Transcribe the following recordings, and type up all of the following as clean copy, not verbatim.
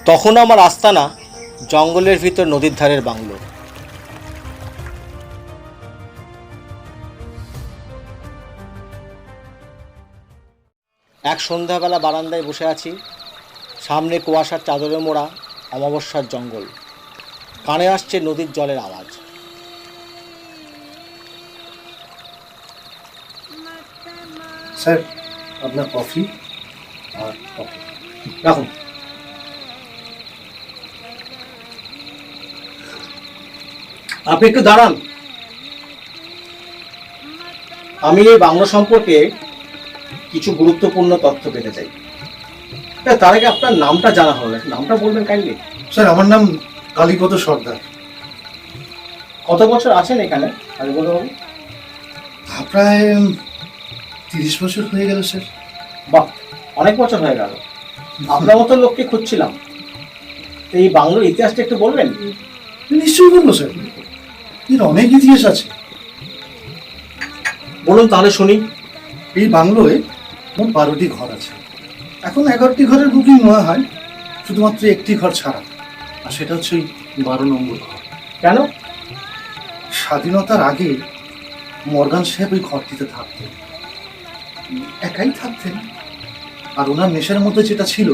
তখন আমার আস্তানা জঙ্গলের ভিতর নদীর ধারের বাংলো। এক সন্ধ্যাবেলা বারান্দায় বসে আছি, সামনে কুয়াশার চাদরে মোড়া অমাবস্যার জঙ্গল, কানে আসছে নদীর জলের আওয়াজ। স্যার, আপনার কফি আর কফি রাখুন। আপনি একটু দাঁড়ান। আমি এই বাংলো সম্পর্কে কিছু গুরুত্বপূর্ণ তথ্য পেতে চাই। তার আগে আপনার নামটা জানা হলো, নামটা বলবেন কাইন্ডলি। স্যার, আমার নাম কালীপদ সর্দার। কত বছর আছেন এখানে কালীপদবাবু? প্রায় 30 বছর হয়ে গেল স্যার। বাহ, অনেক বছর হয়ে গেল। আপনার মতো লোককে খুঁজছিলাম। এই বাংলোর ইতিহাসটা একটু বলবেন? নিশ্চয়ই বলবো স্যার, এর অনেক ইতিহাস আছে। বলুন তাহলে শুনি। এই বাংলোয় মোট 12টি ঘর আছে। এখন 11টি ঘরের বুকিং নেওয়া হয়, শুধুমাত্র একটি ঘর ছাড়া, আর সেটা হচ্ছে 12 নম্বর ঘর। কেন? স্বাধীনতার আগে মর্গান সাহেব ওই ঘরটিতে থাকতেন, একাই থাকতেন। আর ওনার নেশার মধ্যে যেটা ছিল,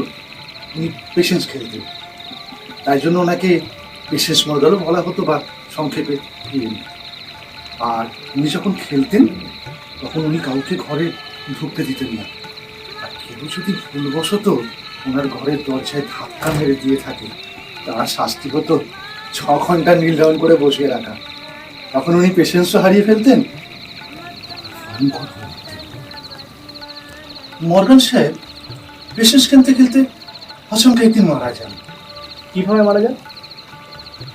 উনি পেশেন্স খেলতেন। তাই জন্য ওনাকে পেশেন্স মর্গানও বলা হতো, বা সংক্ষেপে পিএম। আর উনি যখন খেলতেন তখন উনি কাউকে ঘরে ঢুকতে দিতেন না। আর কেউ যদি ভুলবশত ওনার ঘরের দরজায় ধাক্কা মেরে দিয়ে থাকে, তার শাস্তি হতো 6 ঘন্টা নীল ডাউন করে বসিয়ে রাখা। তখন উনি পেশেন্সও হারিয়ে ফেলতেন। মর্গান সাহেব পেশেন্স খেলতে খেলতে আচমকা একদিন মারা যান। কিভাবে মারা যান?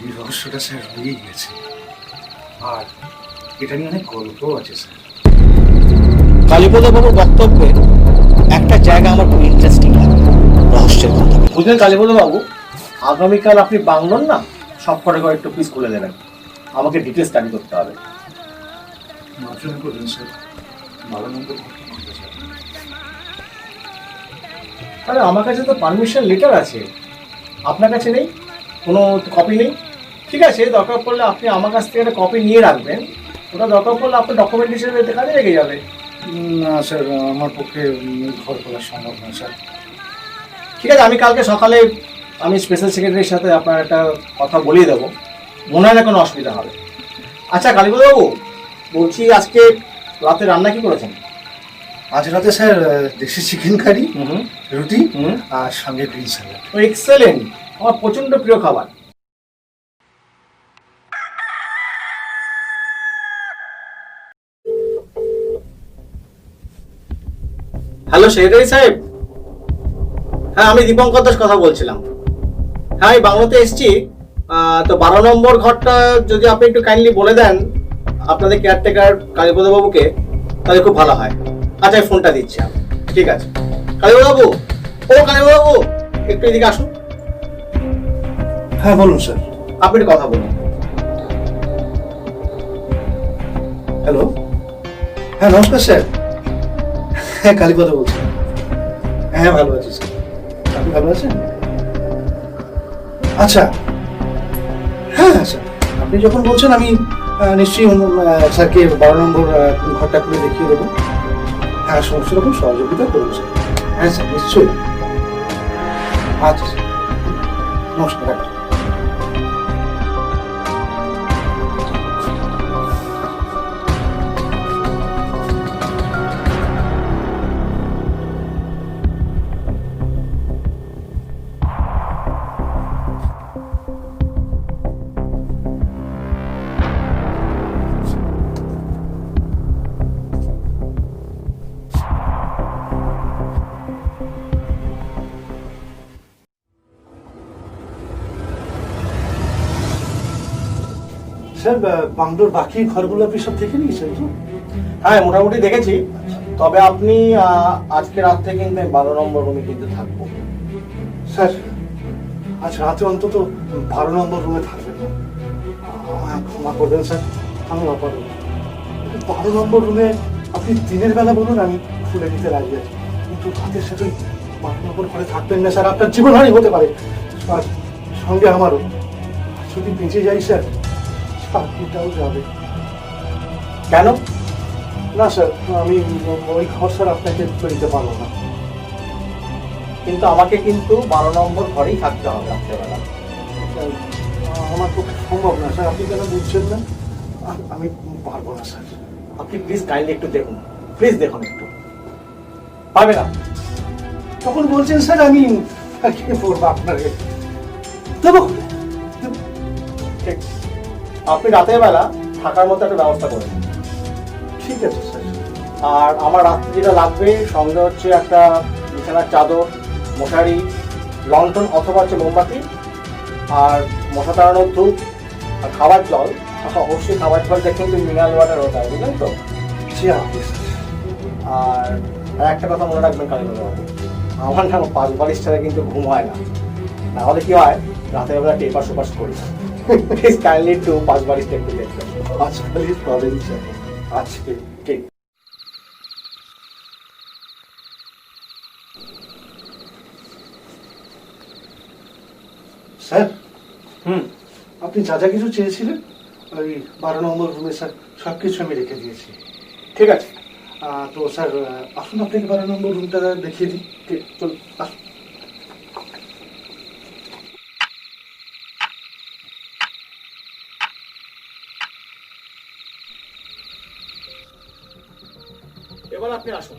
এই রহস্যটা স্যার রয়েই গেছে, আর এটা নিয়ে অনেক গল্পও আছে স্যার। কালীপদবাবুর বক্তব্যে একটা জায়গা আমার খুব ইন্টারেস্টিং লাগে, রহস্যের কথা। বুঝলেন কালীপদবাবু, আগামীকাল আপনি বাংলোর না সব করে একটু প্লিজ খুলে দেবেন, আমাকে ডিটেলস স্টাডি করতে হবে। মার্জনা করবেন স্যার, 12 নম্বর। আরে আমার কাছে তো পারমিশন লেটার আছে, আপনার কাছে নেই? কোনো কপি নেই? ঠিক আছে, দরকার পড়লে আপনি আমার কাছ থেকে একটা কপি নিয়ে রাখবেন, ওটা দরকার পড়লে আপনার ডকুমেন্ট হিসেবে কাজে লেগে যাবে। না স্যার, আমার পক্ষে ঘর খোলা সম্ভব নয় স্যার। ঠিক আছে, আমি কালকে সকালে আমি স্পেশাল সেক্রেটারির সাথে আপনার একটা কথা বলিয়ে দেবো, মনে হয় না কোনো অসুবিধা হবে। আচ্ছা কালীপদবাবু, বলছি আজকে রাতে রান্না কি করেছেন? আজ রাতে স্যার দেশি চিকেন কারি, রুটি আর সঙ্গে গ্রিন স্যালাড। ও এক্সেলেন্ট, আমার প্রচণ্ড প্রিয় খাবার। হ্যালো সেক্রেটারি সাহেব, হ্যাঁ আমি দীপঙ্কর দাস কথা বলছিলাম। হ্যাঁ আমি বাংলাতে এসেছি, তো 12 নম্বর ঘরটা যদি আপনি একটু কাইন্ডলি বলে দেন আপনাদের কেয়ারটেকার কালীপদবাবুকে, তাহলে খুব ভালো হয়। আচ্ছা আমি ফোনটা দিচ্ছি আমি। ঠিক আছে কালীপদবাবু, ও কালীপদবাবু একটু এদিকে আসুন। হ্যাঁ বলুন স্যার। আপনি একটু কথা বলুন। হ্যালো, হ্যাঁ নমস্কার স্যার। হ্যাঁ কালীপদ বলছি। হ্যাঁ ভালো আছি স্যার, আপনি ভালো আছেন? আচ্ছা, হ্যাঁ হ্যাঁ স্যার, আপনি যখন বলছেন আমি নিশ্চয়ই স্যারকে 12 নম্বর ঘরটা খুলে দেখিয়ে দেবো। হ্যাঁ সমস্ত রকম সহযোগিতা করবো স্যার। হ্যাঁ স্যার নিশ্চয়ই। আচ্ছা স্যার, নমস্কার। স্যার, বাংলোর বাকি ঘরগুলো আপনি সব দেখে নিয়েছেন তো? হ্যাঁ মোটামুটি দেখেছি, তবে আপনি আজকে রাত থেকে কিন্তু 12 নম্বর রুমে কিন্তু থাকবো। স্যার আজ রাতে অন্তত 12 নম্বর রুমে থাকবেন না। আমায় ক্ষমা করবেন স্যার, আমি অপারগ। 12 নম্বর রুমে আপনি দিনের বেলা বলুন, আমি খুলে দিতে রাজি আছি, কিন্তু রাতের সাথে 12 নম্বর ঘরে থাকবেন না স্যার, আপনার জীবনহানি হতে পারে। আর সঙ্গে আমারও। যদি বেঁচে যাই স্যার, চাকরিটাও যাবে। কেন? না স্যার, আমি ওই ঘর স্যার আপনাকে দিতে পারবো না। কিন্তু আমাকে কিন্তু 12 নম্বর ঘরেই থাকতে হবে রাত্রেবেলা। আমার পক্ষে সম্ভব না স্যার, আপনি কেন বুঝছেন না? আমি পারবো না স্যার। আপনি প্লিজ কাইন্ডলি একটু দেখুন, প্লিজ দেখুন একটু। পারবে না? তখন বলছেন স্যার আমি কি বলবো আপনাকে? দেবো। ঠিক, আপনি রাতের বেলা থাকার মতো একটা ব্যবস্থা করুন। ঠিক আছে স্যার। আর আমার রাত্রে যেটা লাগবে সঙ্গে হচ্ছে একটা বিছানার চাদর, মশারি, লন্ঠন অথবা হচ্ছে মোমবাতি, আর মশা তাড়ানোর ধূপ, আর খাবার জল। অবশ্যই খাবার জলটা কিন্তু মিনারেল ওয়াটার হতে হবে, বুঝলেন তো? জি আপনি স্যার। আর একটা কথা মনে রাখবেন কালীবাবু, আমার না 5 বালিশ ছাড়া কিন্তু ঘুম হয় না। নাহলে কি হয়, রাতের বেলা টেপাস ওপাস করি। প্লিজ কাইন্ডলি একটু 5 বালিশটা একটু দেখবেন। আজকাল পাবেন স্যার, আজকে। ঠিক। স্যার, হুম, আপনি যা যা কিছু চেয়েছিলেন ওই 12 নম্বর রুমে স্যার সব কিছু আমি রেখে দিয়েছি। ঠিক আছে। তো স্যার আসুন আপনাকে 12 নম্বর রুমটা দেখিয়ে দিই। ঠিক, চলুন, আসুন। এবার আপনি আসুন।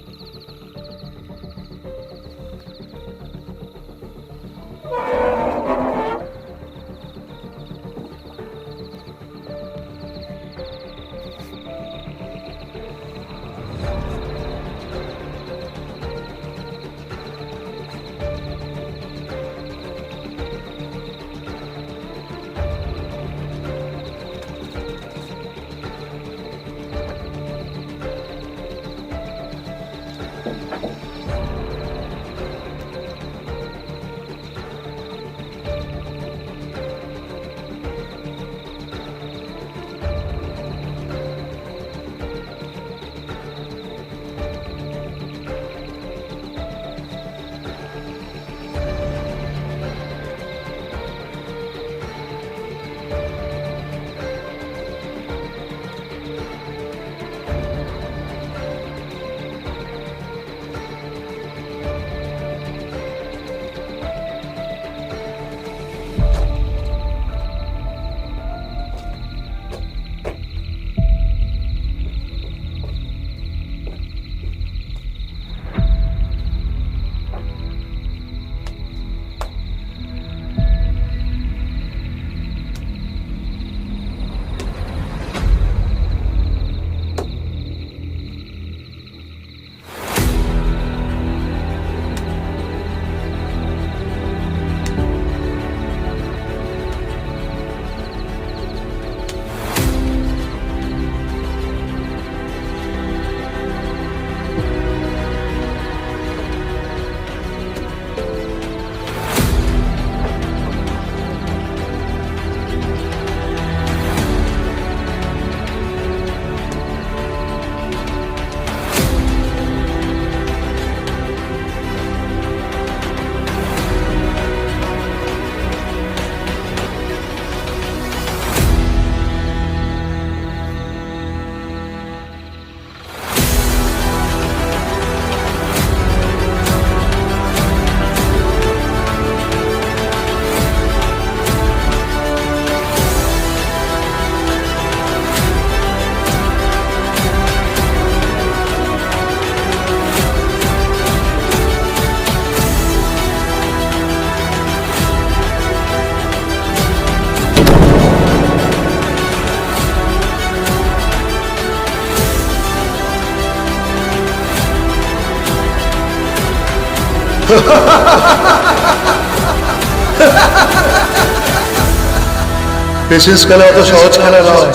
পেশেন্স খেলা অত সহজ খেলা নয়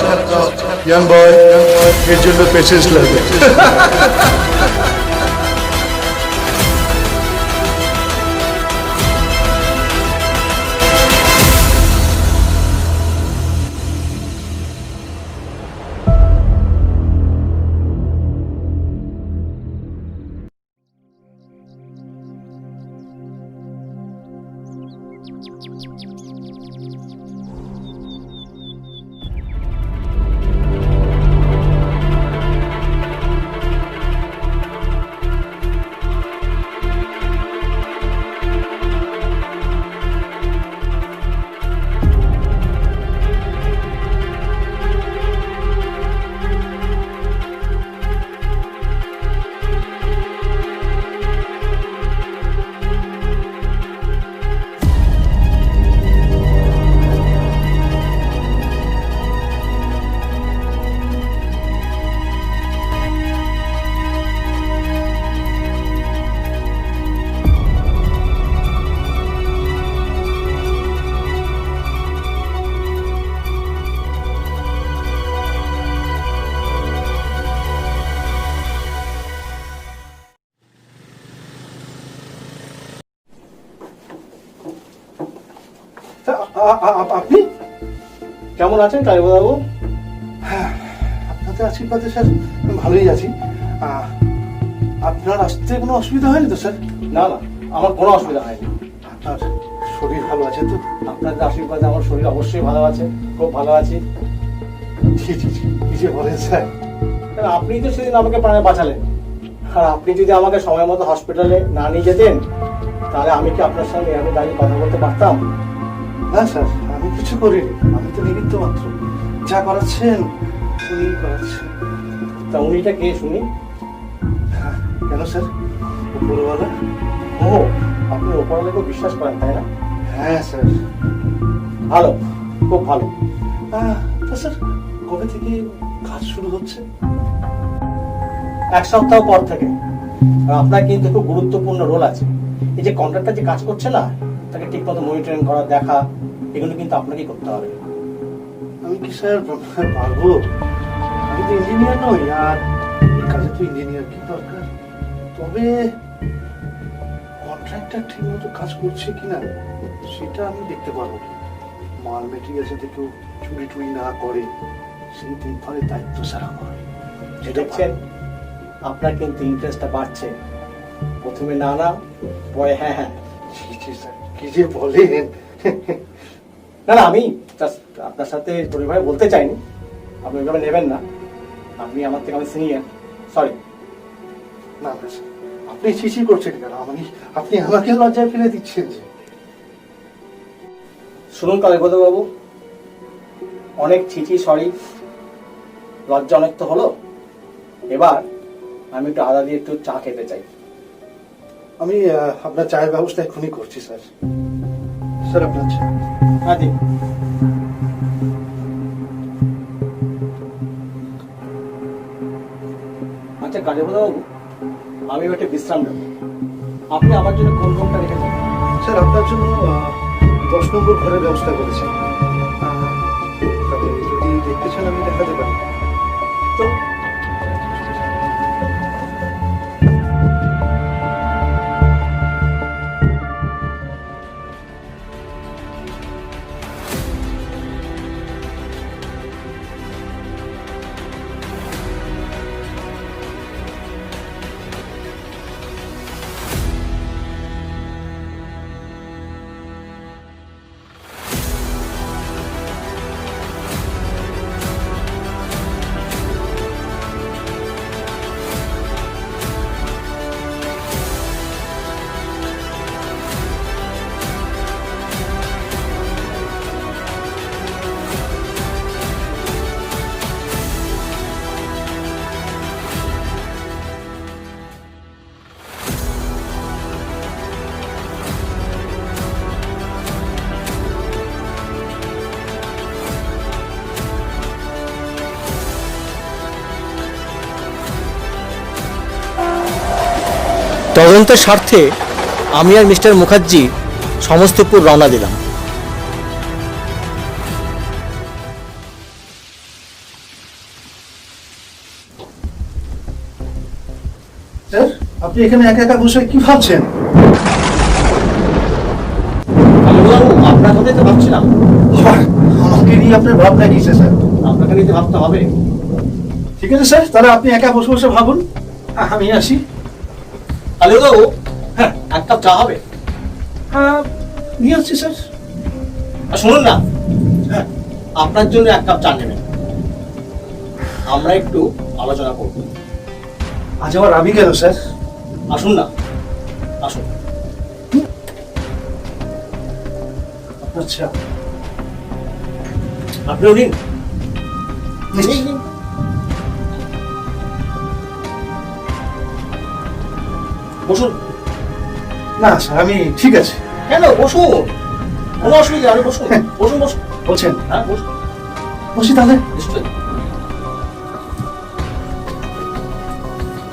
ইয়াং বয়, এর জন্য পেশেন্স লাগে। আপনি? কেমন আছেন কালীপদবাবু? হ্যাঁ, আপনাদের আশীর্বাদে স্যার ভালোই আছি। আপনার আসতে কোনো অসুবিধা হয়নি তো স্যার? না না, আমার কোনো অসুবিধা হয়নি। আপনার শরীর ভালো আছে তো? আপনাদের আশীর্বাদে আমার শরীর অবশ্যই ভালো আছে, খুব ভালো আছি। জি জি জি, কি যে বলেন স্যার। কারণ আপনি তো সেদিন আমাকে প্রাণে বাঁচালেন, আর আপনি যদি আমাকে সময় মতো হসপিটালে না নিয়ে যেতেন, তাহলে আমি কি আপনার সঙ্গে আমি দাঁড়িয়ে কথা বলতে পারতাম? না স্যার, আমি কিছু করিনি, আমি তো নিমিত্ত মাত্র। যা করাচ্ছেন উনি করাচ্ছেন। তা উনিটা কে শুনি? হ্যাঁ, কেন স্যার? উপরওয়ালা। ও, আপনি ওপরওয়ালাকে বিশ্বাস করেন, তাই না? হ্যাঁ স্যার। ভালো, খুব ভালো। তা স্যার, কবে থেকে কাজ শুরু হচ্ছে? 1 সপ্তাহ পর থেকে। আর আপনার কিন্তু খুব গুরুত্বপূর্ণ রোল আছে। এই যে কন্ট্রাক্টর যে কাজ করছে না, তাকে ঠিক মতো মনিটরিং করা, দেখা, এগুলো কিন্তু আপনাকেই করতে হবে। আমি কি স্যার পারবো? আমি তো ইঞ্জিনিয়ার নই, আর এই কাজে তো ইঞ্জিনিয়ার কি দরকার। তবে কন্ট্রাক্টর ঠিক মতো কাজ করছে কিনা সেটা আমি দেখতে পারবো। মাল মেটেরিয়াল যাতে কেউ চুরি টুরি না করে সেই দেখভালের দায়িত্ব স্যার আমার। যে দেখছেন, আপনার কিন্তু ইন্টারেস্টটা বাড়ছে। প্রথমে না না, পরে হ্যাঁ হ্যাঁ। জি জি স্যার, কি যে বলেন। না না, আমি just আপনার সাথে পরিবারে বলতে চাইনি, আপনি ওইভাবে নেবেন না। আপনি আমার থেকে আমি সিনিয়র, সরি। না না স্যার, আপনি চিঠি করছেন কেন? আপনি আমাকে লজ্জায় ফেলে দিচ্ছেন যে। শুনুন কালীপদবাবু, অনেক ছিচি সরি, লজ্জা অনেক তো হলো। এবার আমি একটু আদা দিয়ে একটু চা খেতে চাই। আমি আপনার চায়ের ব্যবস্থা এখনই করছি স্যার। স্যার আপনার চা। হ্যাঁ দিন। আচ্ছা কালীপদবাবু, আমি একটা বিশ্রাম নেব। আপনি আমার জন্য কোন রুমটা রেখেছেন? স্যার আপনার জন্য 10 নম্বর ঘরের ব্যবস্থা করেছি। তবে যদি দেখতে চান আমি দেখাতে পারি। চলুন। তদন্তের স্বার্থে আমি আর মিস্টার মুখার্জি সমস্তিপুর রওনা দিলাম। স্যার আপনি এখানে একা একা বসে কি ভাবছেন? আপনার কথাই তো ভাবছিলাম। আমাকে নিয়ে আপনার ভাবনা কিসে স্যার? আপনাকে নিতে ভাবতে হবে। ঠিক আছে স্যার, তাহলে আপনি একা বসে বসে ভাবুন, আমি আসি। কালীবাবু, হ্যাঁ, এক কাপ চা হবে? হ্যাঁ নিয়ে আসছি স্যার। আর শুনুন না, হ্যাঁ, আপনার জন্য এক কাপ চা নেবেন, আমরা একটু আলোচনা করব। আজ আবার আমি কেন স্যার? আসুন না, আসুন। আচ্ছা আপনিও নিন। নিশ্চয়ই। নিন। বসুন। না স্যার আমি ঠিক আছে। কেন, বসুন, কোনো অসুবিধা নেই, বসুন বসুন বসুন। বলছেন? হ্যাঁ বসুন, বসি তাহলে। নিশ্চয়ই।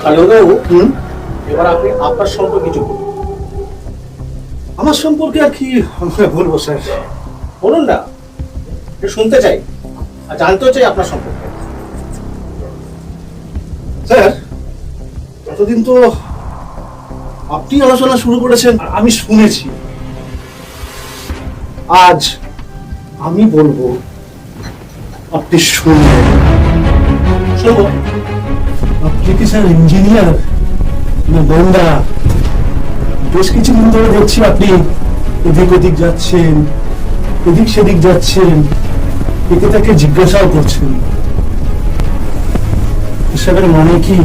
কালীবাবু, এবার আপনি আপনার সম্পর্কে কিছু বলুন। আমার সম্পর্কে আর কি বলবো স্যার? বলুন না, একটু শুনতে চাই আর জানতেও চাই আপনার সম্পর্কে। স্যার এতদিন তো আপনি আলোচনা শুরু করেছেন, আর আমি শুনেছি। আজ আমি বলবো আপনি শুনবেন। শুনবো। আপনি কি স্যার ইঞ্জিনিয়ার না গোয়েন্দা? বেশ কিছুদিন ধরে দেখছি আপনি এদিক ওদিক যাচ্ছেন, এদিক সেদিক যাচ্ছেন, একে তাকে জিজ্ঞাসাও করছেন। এসবের মানে কি?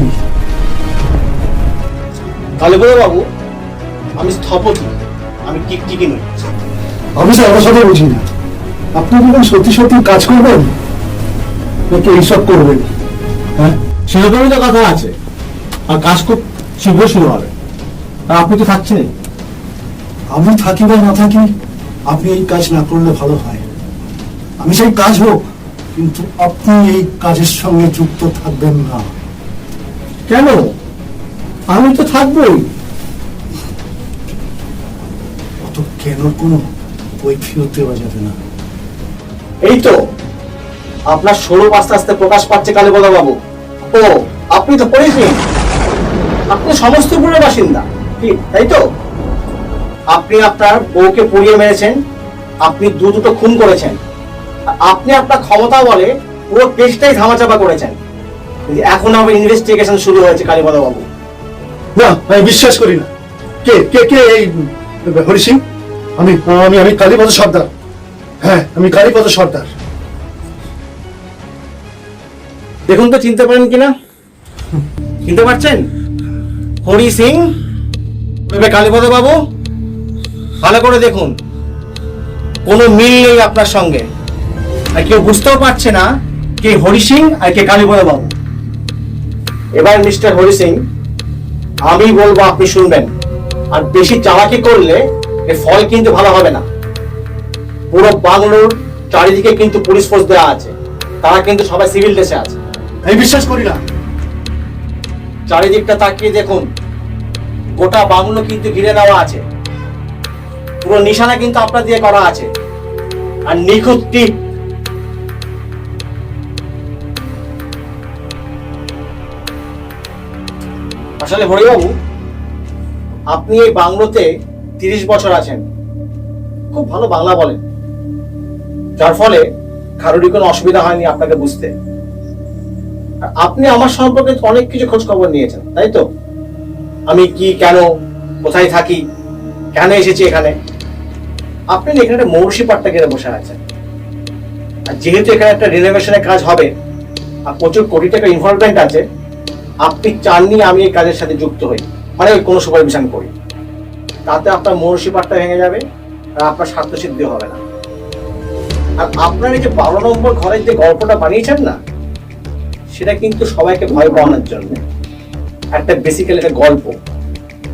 কালীপদ বাবু, আমি স্থপতি, আমি টিকটিকি নই। আমি স্যার আমার সাথে বুঝি না। আপনি যখন সত্যি সত্যি কাজ করবেন নাকি এইসব করবেন? হ্যাঁ, সেরকমই তো কথা আছে, আর কাজ খুব শীঘ্র শুরু হবে। আর আপনি তো থাকছেন। আমি থাকি বা না থাকি, আপনি এই কাজ না করলে ভালো হয়। আমি সেই কাজ হোক, কিন্তু আপনি এই কাজের সঙ্গে যুক্ত থাকবেন না। কেন? আমি তো থাকবোই। অত কেন কোনো বই ফেরত দেওয়া যাবে না। এই তো আপনার স্বরূপ আস্তে আস্তে প্রকাশ পাচ্ছে কালীপদ বাবু। ও, আপনি তো পড়েছেন, আপনি সমস্তপুরের বাসিন্দা, ঠিক তাই তো? আপনি আপনার বউকে পুড়িয়ে মেরেছেন, আপনি দুটো খুন করেছেন, আর আপনি আপনার ক্ষমতা বলে পুরো কেসটাই ধামাচাপা করেছেন। কিন্তু এখন আবার ইনভেস্টিগেশন শুরু হয়েছে কালীপদ বাবু। না, আমি বিশ্বাস করি না। কে কে কে এই হরি সিং? আমি আমি আমি কালীপদ সর্দার। হ্যাঁ, আমি কালীপদ সর্দার। দেখুন তো চিনতে পারেন কিনা, চিনতে পারছেন? হরি সিং কালীপদ বাবু, ভালো করে দেখুন, কোনো মিল নেই আপনার সঙ্গে, আর কেউ বুঝতেও পারছে না কে হরি সিং আর কে কালীপদ বাবু। এবার মিস্টার হরি সিং, আমি বলবো আপনি শুনবেন, আর বেশি চালাকি করলে এর ফল কিন্তু ভালো হবে না। পুরো বাংলোর চারিদিকে কিন্তু পুলিশ ফোর্স দেওয়া আছে, তারা কিন্তু সবাই সিভিল ড্রেসে আছে। আমি বিশ্বাস করি না। চারিদিকটা তাকিয়ে দেখুন, গোটা বাংলো কিন্তু ঘিরে নেওয়া আছে, পুরো নিশানা কিন্তু আপনার দিয়ে করা আছে, আর নিখুঁত টিপ। আসলে হরিবাবু, আপনি এই বাংলোতে 30 বছর আছেন, খুব ভালো বাংলা বলেন, যার ফলে কারোরই কোনো অসুবিধা হয়নি আপনাকে বুঝতে। আর আপনি আমার সম্পর্কে অনেক কিছু খোঁজ খবর নিয়েছেন, তাই তো? আমি কি, কেন, কোথায় থাকি, কেন এসেছি এখানে। আপনি না এখানে একটা মৌরসি পাট্টা কেটে বসে আছেন, আর যেহেতু এখানে একটা রিনোভেশনের কাজ হবে আর প্রচুর কোটি টাকা ইনভলভমেন্ট আছে, আপনি চাননি আমি এই কাজের সাথে যুক্ত হই, মানে ওই কোনো সুপারভিশন করি। তাতে আপনার মৌরসি পাট্টা ভেঙে যাবে আর আপনার স্বার্থসিদ্ধি হবে না। আর আপনার এই যে 12 নম্বর ঘরের যে গল্পটা বানিয়েছেন না, সেটা কিন্তু সবাইকে ভয় পাওয়ানোর জন্য একটা বেসিক্যালি একটা গল্প।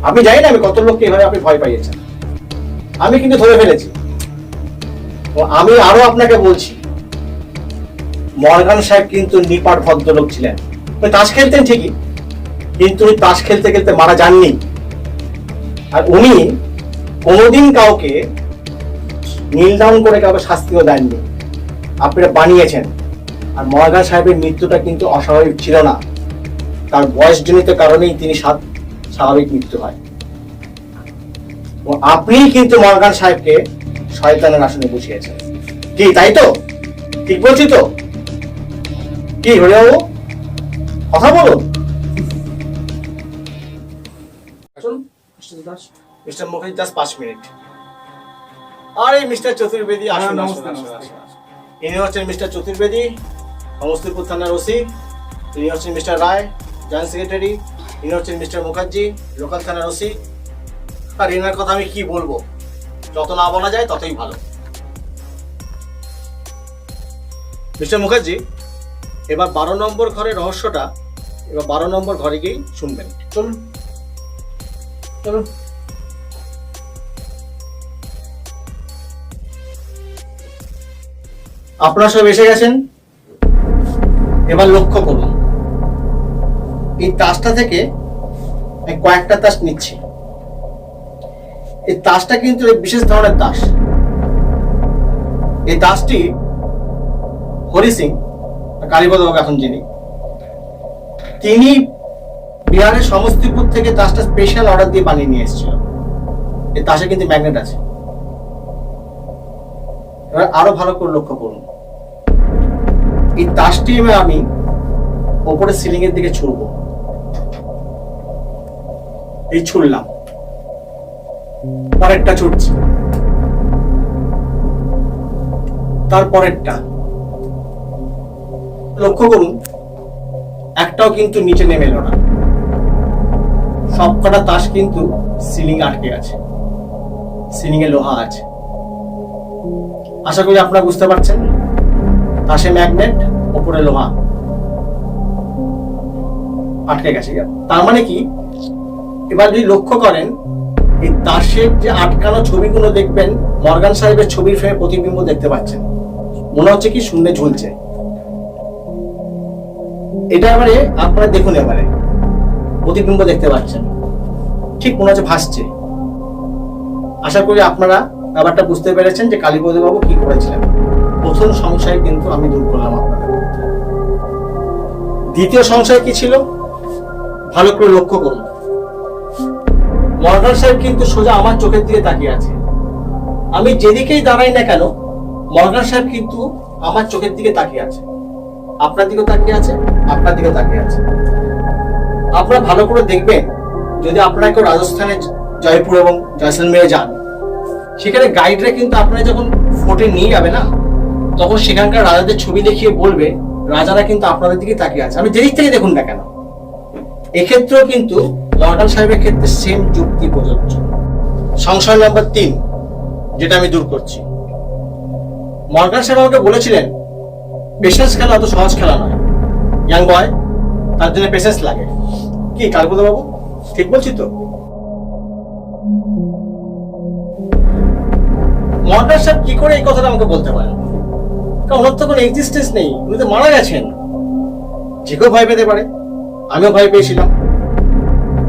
আমি জানি না আমি কত লোককে এভাবে আপনি ভয় পাইয়েছেন, আমি কিন্তু ধরে ফেলেছি। ও আমি আরো আপনাকে বলছি, মর্গান সাহেব কিন্তু নিপাট ভদ্রলোক ছিলেন। উনি তাস খেলতেন ঠিকই, কিন্তু উনি তাস খেলতে খেলতে মারা যাননি। আর উনি কোনোদিন কাউকে নীল ডাউন করে কাউকে শাস্তিও দেননি, আপনারা বানিয়েছেন। আর মর্গান সাহেবের মৃত্যুটা কিন্তু অস্বাভাবিক ছিল না, তার বয়সজনিত কারণেই তিনি স্বাভাবিক মৃত্যু হয়। আপনিই কিন্তু মর্গান সাহেবকে শয়তানের আসনে বসিয়েছেন, কি তাই তো? ঠিক বলছি তো? কি হরিবাবু, কথা বলুন। Mister Mukherjee, just 5 minute. আরে মিস্টার চতুর্বেদী, আসুন আসুন আসুন আসুন। ইনি হচ্ছেন মিস্টার চতুর্বেদী, সমস্তিপুর থানার ওসি। ইনি হচ্ছেন মিস্টার রায়, জয়েন্ট সেক্রেটারি। ইনি হচ্ছেন মিস্টার মুখার্জি, লোকাল থানার ওসি। আর এনার কথা আমি কি বলবো, যত না বলা যায় ততই ভালো। মিস্টার মুখার্জি, এবার 12 নম্বর ঘরের রহস্যটা এবার 12 নম্বর ঘরে গিয়েই শুনবেন। চলুন চলুন। আপনারা সব এসে গেছেন, এবার লক্ষ্য করুন, এই তাসটা থেকে আমি কয়েকটা তাস নিচ্ছি। এই তাসটা কিন্তু বিশেষ ধরনের তাস। এই তাসটি হরি সিং, কালীপদ বাবু এখন যিনি, তিনি বিহারের সমস্তিপুর থেকে তাসটা স্পেশাল অর্ডার দিয়ে বানিয়ে নিয়ে এসেছিল। এই তাসে কিন্তু ম্যাগনেট আছে। এবার আরো ভালো করে লক্ষ্য করুন, এই তাসটি আমি ওপরে সিলিং এর দিকে ছুড়বো। এই ছুড়লাম, পরেরটা ছুটছি, তারপরেরটা। লক্ষ্য করুন, একটাও কিন্তু নিচে নেমে এলো না, সবকটা তাস কিন্তু সিলিং আটকে আছে, সিলিং এ লোহা আছে। আশা করি আপনারা বুঝতে পারছেন, তাসে ম্যাগনেট, উপরে লোহা আটকে গেছে। তার মানে কি, এবার যদি লক্ষ্য করেন, এই তাসের যে আটকানো ছবিগুলো দেখবেন, মর্গান সাহেবের ছবির ফ্রেমে প্রতিবিম্ব দেখতে পাচ্ছেন, মনে হচ্ছে কি শূন্যে ঝুলছে। এটা এবারে আপনারা দেখুন, এবারে প্রতিবিম্ব দেখতে পাচ্ছেন, ঠিক মনে হচ্ছে ভাসছে। আশা করি আপনারা ব্যাপারটা বুঝতে পেরেছেন যে কালীপদ বাবু কি করেছিলেন। প্রথম সংশয় কিন্তু আমি দূর করলাম আপনাদের মধ্যে। দ্বিতীয় সংশয় কি ছিল, ভালো করে লক্ষ্য করুন। মর্গান সাহেব কিন্তু সোজা আমার চোখের দিকে তাকিয়ে আছে। আমি যেদিকেই দাঁড়াই না কেন, মর্গান সাহেব কিন্তু আমার চোখের দিকে তাকিয়ে আছে, আপনার দিকেও তাকিয়ে আছে, আপনার দিকেও তাকিয়ে আছে। আপনারা ভালো করে দেখবেন, যদি আপনারা কেউ রাজস্থানে জয়পুর এবং জয়সলমেরে যান, সেখানে গাইডরা কিন্তু আপনারা যখন ফোর্টে নিয়ে যাবে না, তখন সেখানকার রাজাদের ছবি দেখিয়ে বলবে রাজারা কিন্তু আপনাদের দিকে তাকিয়ে আছে, আপনি যেদিক থেকে দেখুন না কেন। এক্ষেত্রেও কিন্তু মর্গান সাহেবের ক্ষেত্রে সেম যুক্তি প্রযোজ্য। সংশয় নম্বর 3, যেটা আমি দূর করছি। মর্গান সাহেব আমাকে বলেছিলেন পেশেন্স খেলা অত সহজ খেলা নয়, ইয়াং বয়, তার জন্য পেশেন্স লাগে। কি কালীপদ বাবু ঠিক বলছি তো? মর্গান সাহেব কি করে এই কথাটা আমাকে বলতে পারেন? কারণ ওনার তো কোনো এক্সিস্টেন্স নেই, উনি তো মারা গেছেন। যে কেউ ভয় পেতে পারে, আমিও ভয় পেয়েছিলাম।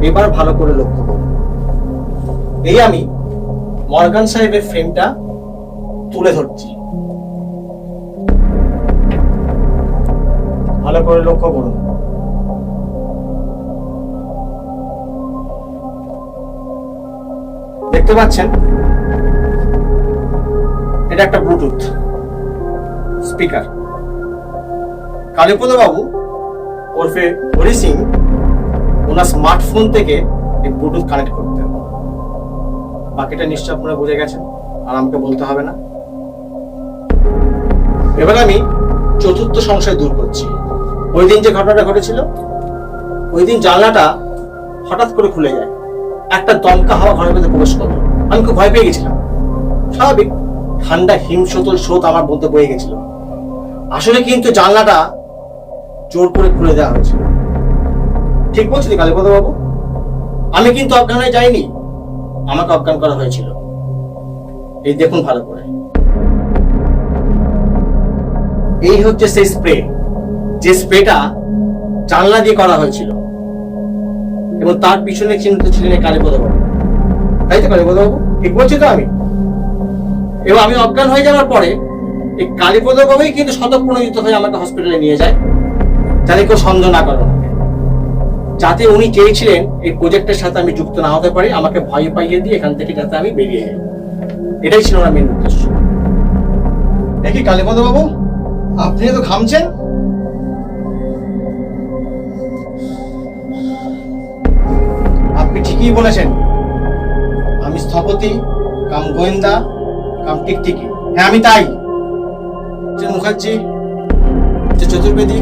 এবার ভালো করে লক্ষ্য করুন, এই আমি মর্গান সাহেবের ফ্রেমটা তুলে ধরছি, ভালো করে লক্ষ্য করুন। দেখতে পাচ্ছেন, এটা একটা ব্লুটুথ স্পিকার। কালীপদ বাবু ওরফে হরি সিং ওনার স্মার্টফোন থেকে এই ব্লুটুথ কানেক্ট করতেন। বাকিটা নিশ্চয় আপনারা বুঝে গেছেন, আর আমাকে বলতে হবে না। এবার আমি চতুর্থ সংশয় দূর করছি। ওই দিন যে ঘটনাটা ঘটেছিল, ওই দিন জানলাটা হঠাৎ করে খুলে যায়, একটা দমকা হাওয়া ঘরের মধ্যে প্রবেশ করলো। আমি খুব ভয় পেয়ে গেছিলাম। স্বাভাবিক, ঠান্ডা হিমশীতল স্রোত আমার মধ্যে বয়ে গেছিল। আসলে কিন্তু জানলাটা জোর করে খুলে দেওয়া হয়েছিল। ঠিক বলছি কালীপদ বাবু? আমি কিন্তু অজ্ঞান হয়ে যাইনি, আমাকে অজ্ঞান করা হয়েছিল। এই দেখুন ভালো করে, এই হচ্ছে সেই স্প্রে, যে স্প্রেটা জানলা দিয়ে করা হয়েছিল, এবং তার পিছনে চিন্তিত ছিলেন কালীপদ বাবু। তাই তো কালীপদ বাবু? ঠিক বলছি তো আমি? এবং আমি অজ্ঞান হয়ে যাওয়ার পরে এই কালীপদ বাবুই কিন্তু স্বতঃপ্রণোদিত হয়ে আমাকে হসপিটালে নিয়ে যায়, যাতে কেউ সন্দেহ না করে, যাতে উনি চেয়েছিলেন এই প্রজেক্টের সাথে আমি যুক্ত না হতে পারি, আমাকে ভয় পাইয়ে দিয়ে এখান থেকে যাতে আমি বেরিয়ে যাই। এটাই ছিল আমার মেন উদ্দেশ্য। দেখি কালীপদ বাবু, আপনি তো ঘামছেন। আপনি ঠিকই বলেছেন, আমি স্থপতি কাম গোয়েন্দা কাম টিকটিকি। হ্যাঁ আমি তাই। Mister Mukherjee, mister Chaturvedi,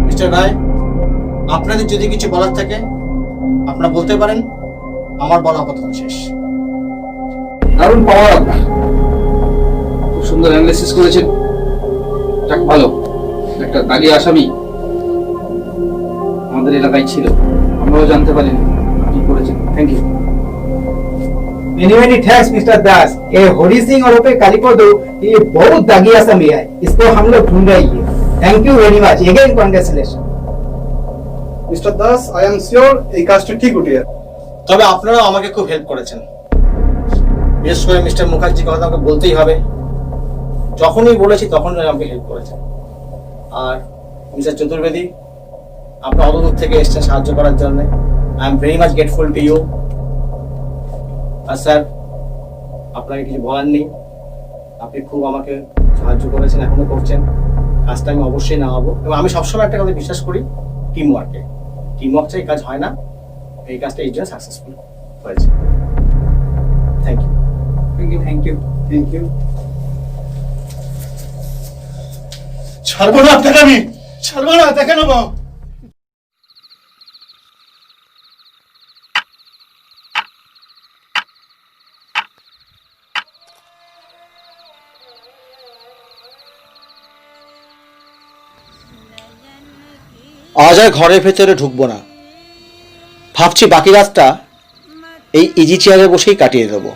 mister Roy, আপনাদের যদি কিছু বলার থাকে আপনারা বলতে পারেন, আমার বলা আপাতত শেষ। দারুণ পাওয়ার আপনার, খুব সুন্দর অ্যানালিসিস করেছেন। যাক ভালো, একটা দাগি আসামি আমাদের এলাকায় ছিল, আমরাও জানতে পারিনি কি করেছেন। Thank you. Many many thanks mister Das. ये हरी सिंह और पे कालीपदो ये बहुत दागी आसामी है, इसको हम लोग ढूंढ रहे हैं। Thank you very much, again congratulation. Mister Das, I am sure এই কাজটা ঠিক উঠে যাবে। তবে আপনারাও আমাকে খুব হেল্প করেছেন, বিশেষ করে মিস্টার মুখার্জির কথা আমাকে বলতেই হবে। যখনই বলেছি তখনই আমাকে হেল্প করেছেন। আর মিস্টার চতুর্বেদী, আপনি অত দূর থেকে এসেছেন সাহায্য করার জন্য, I am very much grateful to you. আর স্যার, আপনাকে কিছু বলার নেই, আপনি খুব আমাকে সাহায্য করেছেন, এখনো করছেন। কাজটা আমি অবশ্যই নামাবো, এবং আমি সবসময় একটা কথা বিশ্বাস করি, টিম ওয়ার্কে। টিম ওয়ার্ক ছাড়া এই কাজ হয় না। এই কাজটা এই জন্য সাকসেসফুল হয়েছে। Thank you. Thank you. Thank you. ছাড়বো না আপনাকে, আমি ছাড়বো না, দেখে নেবো। আজ আর ঘরের ভেতরে ঢুকবো না, ভাবছি বাকি রাতটা এই ইজি চেয়ারে বসেই কাটিয়ে দেবো।